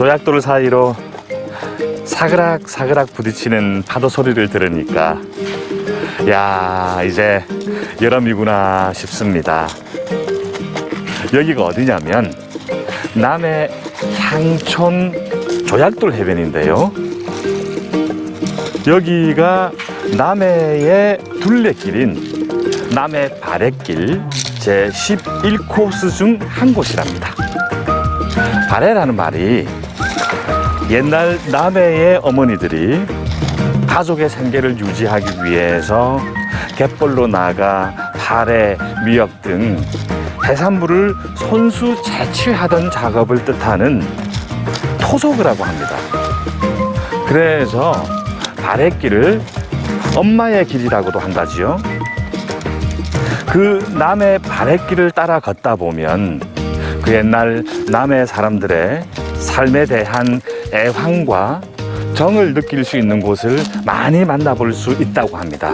조약돌 사이로 사그락 부딪히는 파도 소리를 들으니까 야, 이제 여름이구나 싶습니다. 여기가 어디냐면 남해 향촌 조약돌 해변인데요. 여기가 남해의 둘레길인 남해 바래길 제11코스 중 한 곳이랍니다. 바래라는 말이 옛날 남해의 어머니들이 가족의 생계를 유지하기 위해서 갯벌로 나가 바래, 미역 등 해산물을 손수 채취하던 작업을 뜻하는 토속어라고 합니다. 그래서 바래길을 엄마의 길이라고도 한다지요. 그 남해 바래길을 따라 걷다 보면 그 옛날 남해 사람들의 삶에 대한 애환과 정을 느낄 수 있는 곳을 많이 만나볼 수 있다고 합니다.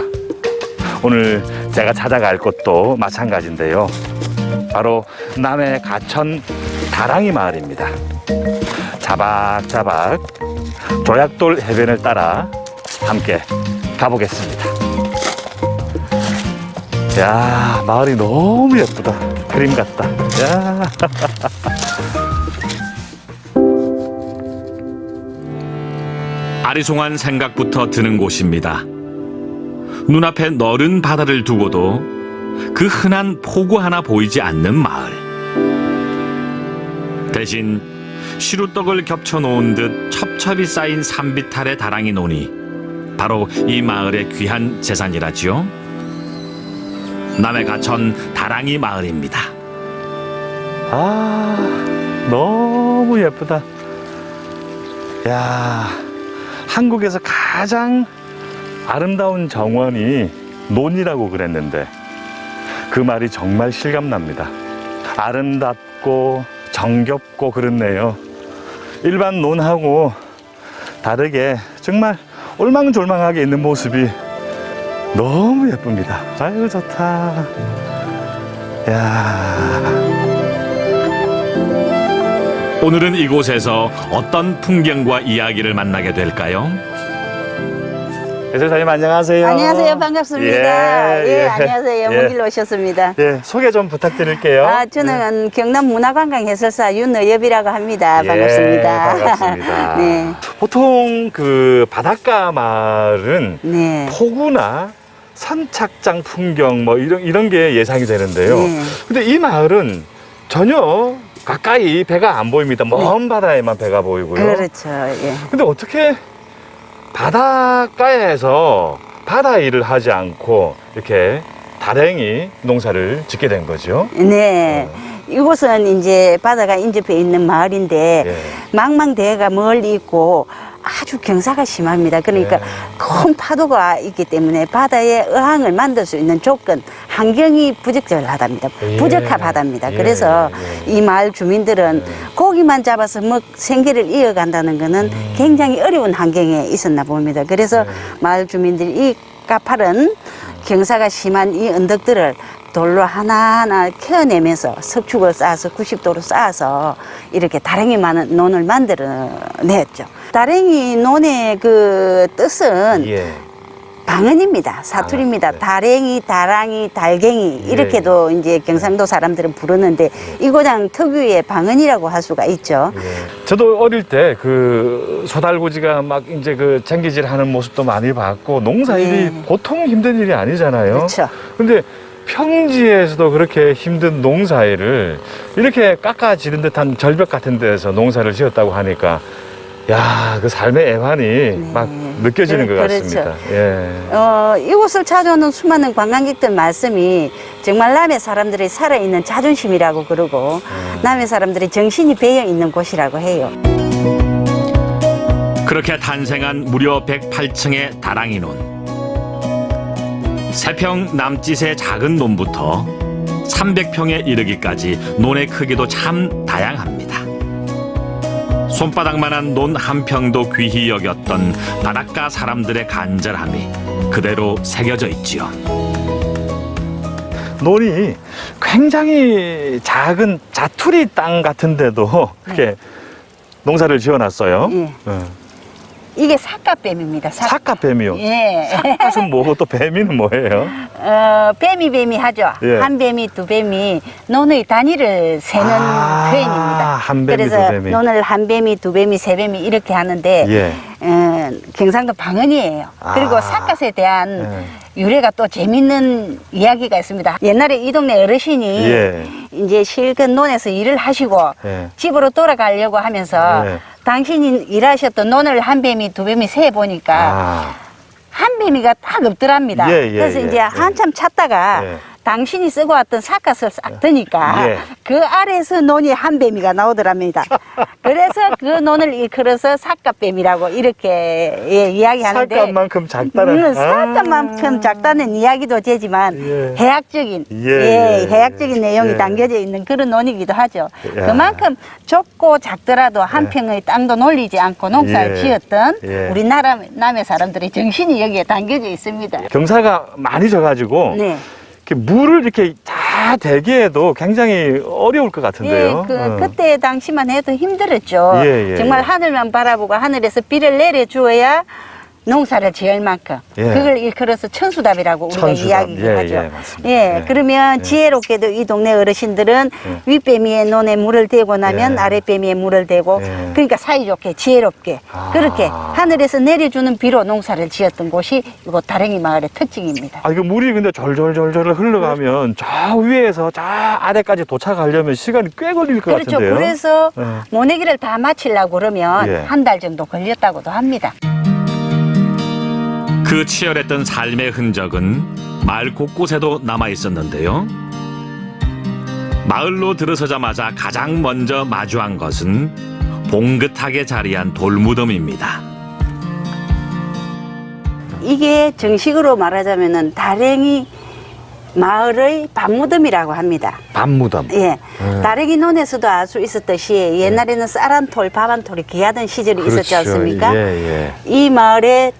오늘 제가 찾아갈 곳도 마찬가지인데요. 바로 남해 가천 다랑이 마을입니다. 자박자박 조약돌 해변을 따라 함께 가보겠습니다. 야, 마을이 너무 예쁘다. 그림 같다. 야. 아리송한 생각부터 드는 곳입니다. 눈앞에 너른 바다를 두고도 그 흔한 포구 하나 보이지 않는 마을. 대신 시루떡을 겹쳐놓은 듯 첩첩이 쌓인 산비탈의 다랑이 논이 바로 이 마을의 귀한 재산이라지요. 남해 가천 다랑이 마을입니다. 아, 너무 예쁘다. 야, 한국에서 가장 아름다운 정원이 논이라고 그랬는데 그 말이 정말 실감납니다. 아름답고 정겹고 그렇네요. 일반 논하고 다르게 정말 올망졸망하게 있는 모습이 너무 예쁩니다. 아이고 좋다. 야. 오늘은 이곳에서 어떤 풍경과 이야기를 만나게 될까요? 해설사님 안녕하세요. 안녕하세요. 반갑습니다. 예, 예. 안녕하세요. 예. 먼 길로 오셨습니다. 예, 소개 좀 부탁드릴게요. 저는 경남 문화관광 해설사 윤의엽이라고 합니다. 예, 반갑습니다. 반갑습니다. 네. 보통 그 바닷가 마을은 네. 포구나 선착장 풍경 뭐 이런 게 예상이 되는데요. 네. 근데 이 마을은 전혀 가까이 배가 안 보입니다. 먼 바다에만 배가 보이고요. 그렇죠. 예. 근데 어떻게 바닷가에서 바다 일을 하지 않고 이렇게 다랭이 농사를 짓게 된 거죠? 네. 이곳은 이제 바다가 인접해 있는 마을인데 예. 망망대해가 멀리 있고 아주 경사가 심합니다. 그러니까 예. 큰 파도가 있기 때문에 바다에 어항을 만들 수 있는 조건, 환경이 부적절하답니다. 예. 부적합하답니다. 예. 그래서 예. 이 마을 주민들은 고기만 잡아서 생계를 이어간다는 것은 굉장히 어려운 환경에 있었나 봅니다. 그래서 마을 주민들이 이 가파른 경사가 심한 이 언덕들을 돌로 하나하나 캐어내면서 석축을 쌓아서 90도로 쌓아서 이렇게 다랭이 논을 만들어냈죠. 다랭이 논의 그 뜻은 예. 방언입니다. 사투리입니다. 아, 네. 다랭이, 다랑이, 달갱이 예. 이렇게도 이제 경상도 사람들은 부르는데 이 고장 특유의 방언이라고 할 수가 있죠. 예. 저도 어릴 때 그 소달구지가 막 이제 그 쟁기질 하는 모습도 많이 봤고 농사일이 네. 보통 힘든 일이 아니잖아요. 그렇죠. 근데 평지에서도 그렇게 힘든 농사일을 이렇게 깎아지른 듯한 절벽 같은 데서 농사를 지었다고 하니까 야, 그 삶의 애환이 막 느껴지는 것 그렇죠. 같습니다. 예. 이곳을 찾아오는 수많은 관광객들 말씀이 정말 남해 사람들의 살아있는 자존심이라고 그러고 남해 사람들의 정신이 배어있는 곳이라고 해요. 그렇게 탄생한 무려 108층의 다랑이 논. 세평 남짓의 작은 논부터 300평에 이르기까지 논의 크기도 참 다양합니다. 손바닥만한 논 한 평도 귀히 여겼던 바닷가 사람들의 간절함이 그대로 새겨져 있지요. 논이 굉장히 작은 자투리 땅 같은데도 이렇게 농사를 지어놨어요. 예. 어. 이게 삿갓뱀입니다. 삿갓뱀이요. 예. 삿갓은 뭐고 또 뱀이는 뭐예요? 뱀이 하죠. 예. 한 뱀이 두 뱀이 논의 단위를 세는 표현입니다. 한 뱀이 그래서 두 뱀이. 논을 한 뱀이 두 뱀이 세 뱀이 이렇게 하는데 예. 경상도 방언이에요. 그리고 삿갓에 대한 유래가 또 재밌는 이야기가 있습니다. 옛날에 이 동네 어르신이 예. 이제 실근 논에서 일을 하시고 예. 집으로 돌아가려고 하면서 예. 당신이 일하셨던 논을 한 뱀이 두 뱀이 세 보니까 한 뱀이가 딱 없더랍니다. 예, 예, 그래서 예, 이제 예. 한참 찾다가 예. 당신이 쓰고 왔던 삿갓을 싹 드니까 예. 그 아래에서 논이 한 뱀이가 나오더랍니다. 그래서 그 논을 일컬어서 삿갓뱀이라고 이렇게 이야기하는데 삿갓만큼 작다는. 삿갓만큼 작다는 이야기도 되지만 예. 해학적인 예. 해학적인 내용이 예. 담겨져 있는 그런 논이기도 하죠. 야. 그만큼 좁고 작더라도 한 평의 땅도 놀리지 않고 농사를 예. 지었던 예. 우리나라 남의 사람들의 정신이 여기에 담겨져 있습니다. 경사가 많이 져가지고 네. 이렇게 물을 이렇게 다 대기해도 굉장히 어려울 것 같은데요. 그때 당시만 해도 힘들었죠. 예, 예, 정말 예. 하늘만 바라보고 하늘에서 비를 내려주어야 농사를 지을 만큼 예. 그걸 일컬어서 천수답이라고 우리가 천수답. 이야기를 예, 하죠. 예, 맞습니다. 예, 예. 그러면 예. 지혜롭게도 이 동네 어르신들은 윗배미에 논에 물을 대고 나면 예. 아랫배미에 물을 대고 예. 그러니까 사이좋게 지혜롭게 그렇게 하늘에서 내려주는 비로 농사를 지었던 곳이 이곳 다랭이 마을의 특징입니다. 이거 물이 근데 절절절절 흘러가면 저 위에서 저 아래까지 도착하려면 시간이 꽤 걸릴 것 그렇죠. 같은데요. 그래서 예. 모내기를 다 마치려고 그러면 예. 한 달 정도 걸렸다고도 합니다. 그 치열했던 삶의 흔적은 마을 곳곳에도 남아 있었는데요. 마을로 들어서자마자 가장 먼저 마주한 것은 봉긋하게 자리한 돌무덤입니다. 이게 정식으로 말하자면은 다랭이 마을의 밤무덤이라고 합니다. 밤무덤. 예. 다랭이 논에서도 알 수 있었듯이 옛날에는 쌀 한 톨, 밥 한 톨이 귀하던 시절이 있었지 않습니까? 예, 이 마을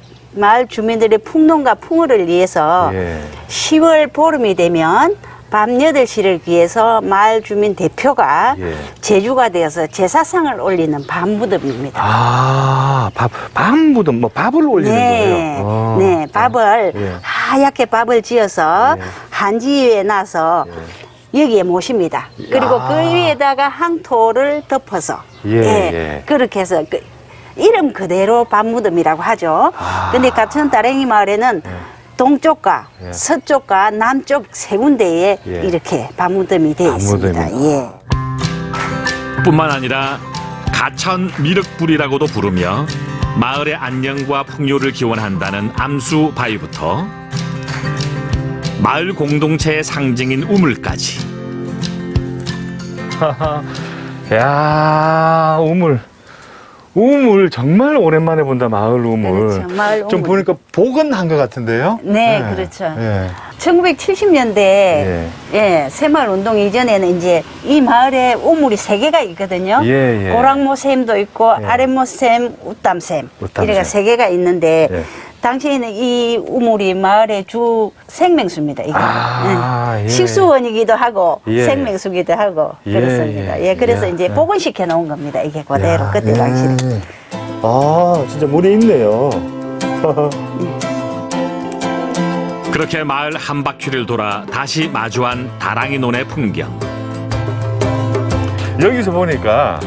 주민들의 풍농과 풍어를 위해서 예. 10월 보름이 되면 밤 8시를 위해서 마을 주민 대표가 예. 제주가 되어서 제사상을 올리는 밤무덤입니다. 밤무덤, 뭐 밥을 올리는 거예요. 네, 밥을 예. 하얗게 밥을 지어서 예. 한지 위에 놔서 여기에 모십니다. 그리고 그 위에다가 항토를 덮어서 예. 그렇게 해서 이름 그대로 밤무덤이라고 하죠. 근데 같은 다랭이 마을에는 동쪽과 서쪽과 남쪽 세 군데에 예. 이렇게 밤무덤이 되어 있습니다. 밤무덤이. 예. 뿐만 아니라 가천 미륵불이라고도 부르며 마을의 안녕과 풍요를 기원한다는 암수 바위부터 마을 공동체의 상징인 우물까지. 야, 우물 정말 오랜만에 본다. 마을 우물. 그렇죠, 마을 좀 우물. 보니까 복원한 것 같은데요. 네, 그렇죠. 예. 1970년대 새마을 운동 이전에는 이제 이 마을에 우물이 3개가 있거든요. 예. 고랑모샘도 있고 예. 아랫모샘, 웃담샘 웃담샘. 이래가 3개가 있는데 예. 당시에는 이 우물이 마을의 주 생명수입니다. 이게 예. 식수원이기도 하고 예. 생명수기도 하고 예, 그렇습니다. 예. 그래서 예. 이제 예. 복원시켜 놓은 겁니다. 이게 그대로 야, 그때 당시에. 진짜 물이 있네요. 그렇게 마을 한 바퀴를 돌아 다시 마주한 다랑이 논의 풍경. 여기서 보니까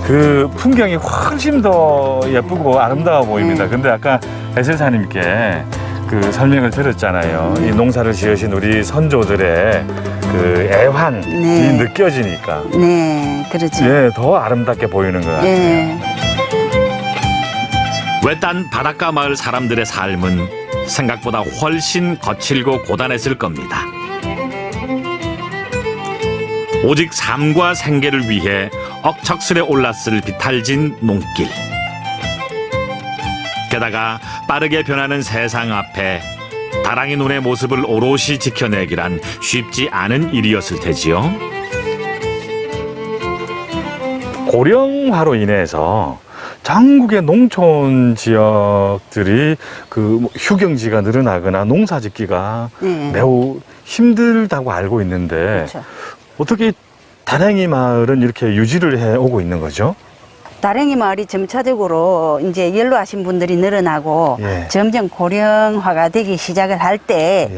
그 풍경이 훨씬 더 예쁘고 아름다워 보입니다. 근데 아까 해설사님께 그 설명을 들었잖아요. 이 농사를 지으신 우리 선조들의 그 애환이 네. 느껴지니까 네, 그렇죠. 더 아름답게 보이는 것 같아요. 네. 외딴 바닷가 마을 사람들의 삶은 생각보다 훨씬 거칠고 고단했을 겁니다. 오직 삶과 생계를 위해 억척스레 올랐을 비탈진 농길. 게다가 빠르게 변하는 세상 앞에 다랑이 논의 모습을 오롯이 지켜내기란 쉽지 않은 일이었을 테지요. 고령화로 인해서 전국의 농촌 지역들이 그 휴경지가 늘어나거나 농사짓기가 매우 힘들다고 알고 있는데 그렇죠. 어떻게 다랭이 마을은 이렇게 유지를 해 오고 있는 거죠? 다랭이 마을이 점차적으로 이제 연로하신 분들이 늘어나고 예. 점점 고령화가 되기 시작을 할 때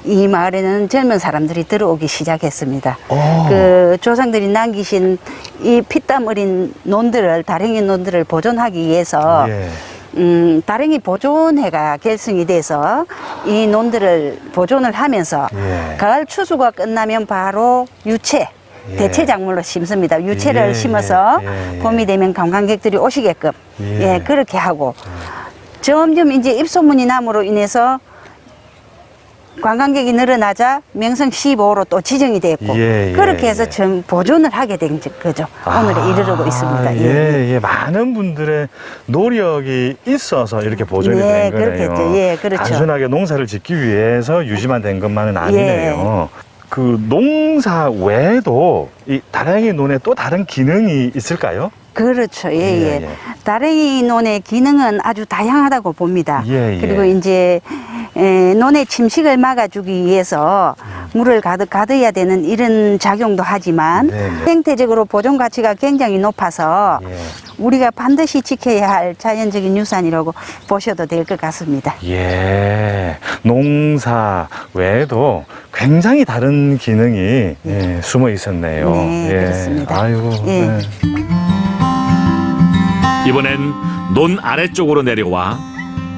이 예. 마을에는 젊은 사람들이 들어오기 시작했습니다. 오. 그 조상들이 남기신 이 피땀 어린 논들을 다랭이 논들을 보존하기 위해서 예. 다랭이 보존회가 결성이 돼서 이 논들을 보존을 하면서 예. 가을 추수가 끝나면 바로 유채 예. 대체 작물로 심습니다. 유채를 예, 심어서 예, 예. 봄이 되면 관광객들이 오시게끔 예. 예, 그렇게 하고 점점 이제 입소문이 남으로 인해서 관광객이 늘어나자 명성 15호로 또 지정이 됐고 예, 예, 그렇게 해서 예. 전 보존을 하게 된 거죠. 오늘에 이르르고 있습니다. 예, 예. 많은 분들의 노력이 있어서 이렇게 보존이 네, 된 거네요. 그렇겠죠. 예, 그렇죠. 단순하게 농사를 짓기 위해서 유지만 된 것만은 아니네요. 그 농사 외에도 이 다랭이 논에 또 다른 기능이 있을까요? 그렇죠. 예, 예, 예. 예. 다랭이 논의 기능은 아주 다양하다고 봅니다. 예, 예. 그리고 이제 논의 침식을 막아주기 위해서 물을 가득 가둬야 되는 이런 작용도 하지만 네, 네. 생태적으로 보존 가치가 굉장히 높아서 예. 우리가 반드시 지켜야 할 자연적인 유산이라고 보셔도 될 것 같습니다. 예. 농사 외에도 굉장히 다른 기능이 예, 숨어 있었네요. 네, 예. 그렇습니다. 아이고. 예. 네. 이번엔 논 아래쪽으로 내려와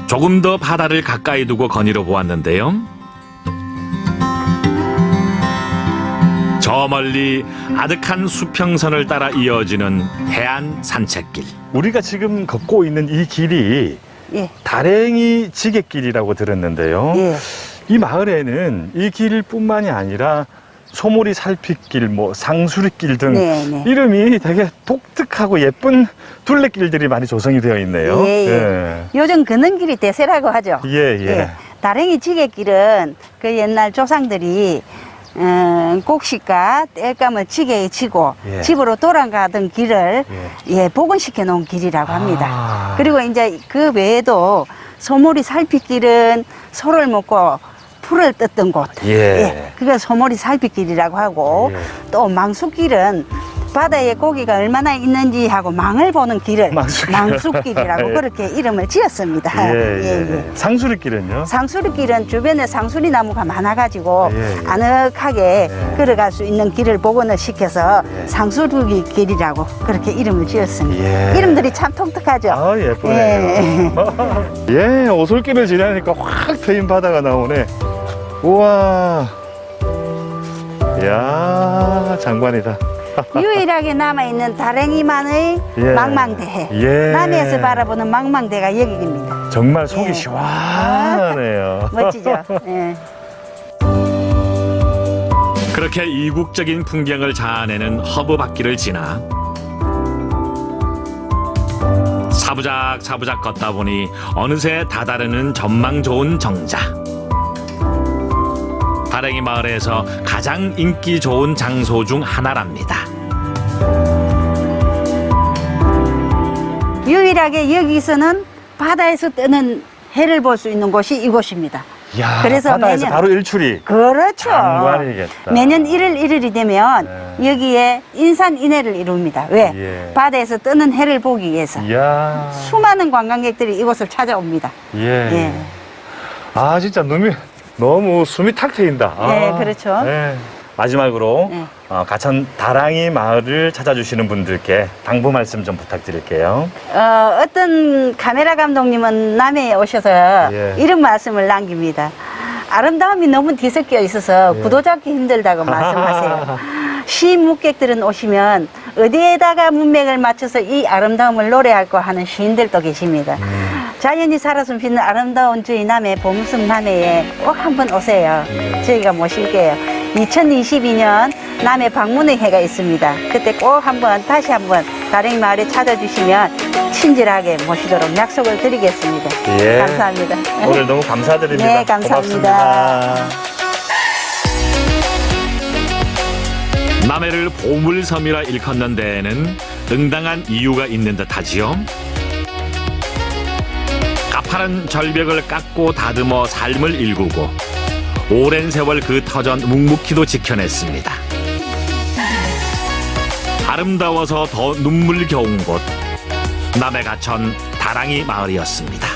조금 더 바다를 가까이 두고 거닐어 보았는데요. 저 멀리 아득한 수평선을 따라 이어지는 해안 산책길. 우리가 지금 걷고 있는 이 길이 예. 다랭이 지게길이라고 들었는데요. 예. 이 마을에는 이 길뿐만이 아니라 소몰이 살핏길, 뭐 상수리길 등 네, 네. 이름이 되게 독특하고 예쁜 둘레길들이 많이 조성이 되어 있네요. 예, 예. 요즘 걷는 길이 대세라고 하죠. 예, 예. 다랭이 지게길은 그 옛날 조상들이 곡식과 땔감을 지게에 지고 예. 집으로 돌아가던 길을 예, 복원시켜 놓은 길이라고 합니다. 아. 그리고 이제 그 외에도 소몰이 살핏길은 소를 먹고 풀을 뜯던 곳. 예. 그게 소몰이 살핏길이라고 하고 예. 또 망숙길은 바다에 고기가 얼마나 있는지 하고 망을 보는 길을 망숙길. 망숙길이라고 예. 그렇게 이름을 지었습니다. 예. 상수리길은요? 상수리길은 주변에 상수리 나무가 많아가지고 예, 예. 아늑하게 예. 걸어갈 수 있는 길을 복원을 시켜서 예. 상수리길이라고 그렇게 이름을 지었습니다. 예. 이름들이 참 독특하죠. 아, 예쁘네요. 예, 오솔길을 지나니까 확 트인 바다가 나오네. 우와. 이야, 장관이다. 유일하게 남아있는 다랭이만의 예. 망망대해. 예. 남해에서 바라보는 망망대가 여기입니다. 정말 속이 예. 시원하네요. 멋지죠? 예. 그렇게 이국적인 풍경을 자아내는 허브바퀴를 지나 사부작 걷다 보니 어느새 다다르는 전망 좋은 정자. 다랭이 마을에서 가장 인기 좋은 장소 중 하나랍니다. 유일하게 여기서는 바다에서 뜨는 해를 볼 수 있는 곳이 이곳입니다. 이야, 그래서 바다에서 매년- 바로 일출이. 그렇죠. 장관이겠다. 매년 1일이 되면 네. 여기에 인산인해를 이룹니다. 왜? 예. 바다에서 뜨는 해를 보기 위해서. 이야. 수많은 관광객들이 이곳을 찾아옵니다. 예. 예. 아, 진짜 너무 숨이 탁 트인다. 네, 그렇죠. 네. 마지막으로 네. 가천 다랑이 마을을 찾아주시는 분들께 당부 말씀 좀 부탁드릴게요. 어떤 카메라 감독님은 남해에 오셔서 예. 이런 말씀을 남깁니다. 아름다움이 너무 뒤섞여 있어서 예. 구도 잡기 힘들다고 말씀하세요. 시묵객들은 오시면 어디에다가 문맥을 맞춰서 이 아름다움을 노래할까 하는 시인들도 계십니다. 자연이 살아 숨쉬는 아름다운 저희 남해 보물섬 남해에 꼭 한번 오세요. 저희가 모실게요. 2022년 남해 방문의 해가 있습니다. 그때 꼭 다시 한번 다랭이 마을에 찾아주시면 친절하게 모시도록 약속을 드리겠습니다. 예. 감사합니다. 오늘 너무 감사드립니다. 네, 감사합니다. 고맙습니다. 남해를 보물섬이라 일컫는 데에는 응당한 이유가 있는 듯하지요. 가파른 절벽을 깎고 다듬어 삶을 일구고 오랜 세월 그 터전 묵묵히도 지켜냈습니다. 아름다워서 더 눈물겨운 곳, 남해가천 다랑이 마을이었습니다.